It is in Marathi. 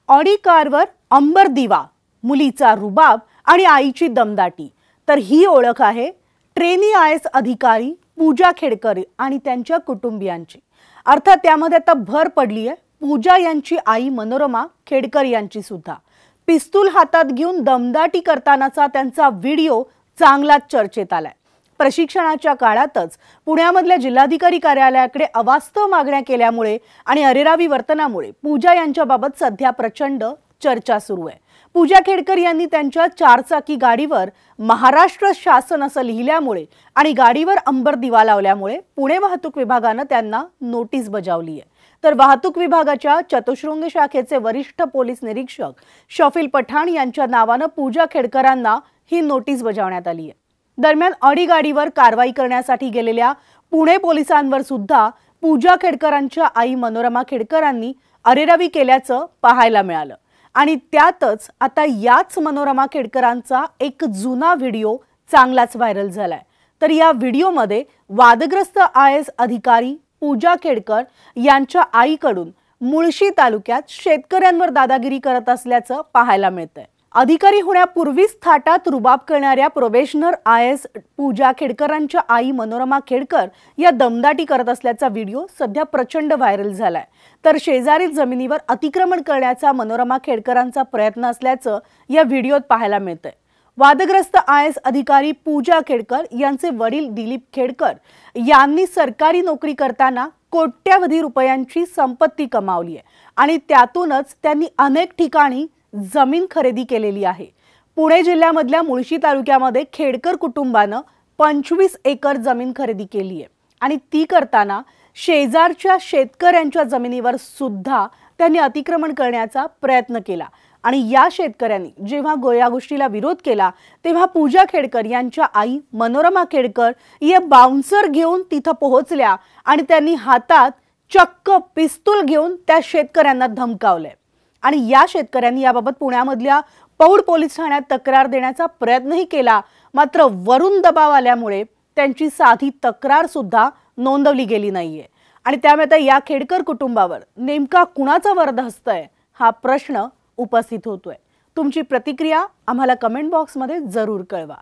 ऑडी कारवर अंबर दिवा, मुलीचा रुबाब आणि आईची दमदाटी। तर ही ओळख आहे ट्रेनी IAS अधिकारी पूजा खेडकर आणि त्यांच्या कुटुंबियांची। अर्थात त्यामध्ये आता भर पडली आहे पूजा यांची आई मनोरमा खेडकर यांची सुद्धा। पिस्तूल हातात घेऊन दमदाटी करतानाचा त्यांचा व्हिडिओ चांगलाच चर्चेत आलाय। प्रशिक्षणाच्या काळातच पुण्यामधल्या जिल्हाधिकारी कार्यालयाकडे अवास्तव मागण्या केल्यामुळे आणि अरेरावी वर्तनामुळे पूजा यांच्याबाबत सध्या प्रचंड चर्चा सुरू आहे। पूजा खेडकर यांनी त्यांच्या चारचाकी गाडीवर महाराष्ट्र शासन असं लिहिल्यामुळे आणि गाडीवर अंबर दिवा लावल्यामुळे पुणे वाहतूक विभागाने त्यांना नोटीस बजावली आहे। तर वाहतूक विभागाच्या चतुश्रुंग शाखेचे वरिष्ठ पोलीस निरीक्षक शफील पठाण यांच्या नावाने पूजा खेडकरांना ही नोटीस बजावण्यात आली आहे। दरम्यान ऑडी गाडीवर कारवाई करण्यासाठी गेलेल्या पुणे पोलिसांवर सुद्धा पूजा खेडकरांच्या आई मनोरमा खेडकरांनी अरेरावी केल्याचं पाहायला मिळालं। आणि त्यातच आता याच मनोरमा खेडकरांचा एक जुना व्हिडिओ चांगलाच व्हायरल झालाय। तर या व्हिडिओमध्ये वादग्रस्त IAS अधिकारी पूजा खेडकर यांच्या आईकडून मुळशी तालुक्यात शेतकऱ्यांवर दादागिरी करत असल्याचं पाहायला मिळतंय। अधिकारी होण्यापूर्वीच थाटात रुबाब करणाऱ्या प्रोबेशनर IAS पूजा खेडकरांच्या आई मनोरमा खेडकर या दमदाटी करत असल्याचा व्हिडिओ सध्या प्रचंड व्हायरल झालाय। तर शेजारील जमिनीवर अतिक्रमण करण्याचा मनोरमा खेडकरांचा प्रयत्न असल्याचं या व्हिडिओत पाहायला मिळतंय। वादग्रस्त IAS अधिकारी पूजा खेडकर यांचे वडील दिलीप खेडकर यांनी सरकारी नोकरी करताना कोट्यावधी रुपयांची संपत्ती कमावली आहे आणि त्यातूनच त्यांनी अनेक ठिकाणी जमीन खरेदी केलेली आहे। पुणे जिल्ह्यामधल्या मुळशी तालुक्यामध्ये खेडकर कुटुंबाने 25 एकर जमीन खरेदी केली आहे आणि ती करताना शेजारच्या शेतकऱ्यांच्या जमिनीवर सुद्धा त्यांनी अतिक्रमण करण्याचा प्रयत्न केला आणि या शेतकऱ्यांनी जेव्हा या गोष्टीला विरोध केला तेव्हा पूजा खेडकर यांच्या आई मनोरमा खेडकर या बाउन्सर घेऊन तिथे पोहोचल्या आणि त्यांनी हातात चक्क पिस्तूल घेऊन त्या शेतकऱ्यांना धमकावले आणि या शेतकऱ्यांनी याबाबत पुण्यामधल्या पौड पोलीस ठाण्यात तक्रार देण्याचा प्रयत्नही केला, मात्र वरून दबाव आल्यामुळे त्यांची साधी तक्रार सुद्धा नोंदवली गेली नाहीये आणि त्यामुळे या खेडकर कुटुंबावर नेमका कुणाचा वरदहस्त आहे हा प्रश्न उपस्थित होतोय। तुमची प्रतिक्रिया आम्हाला कमेंट बॉक्समध्ये जरूर कळवा।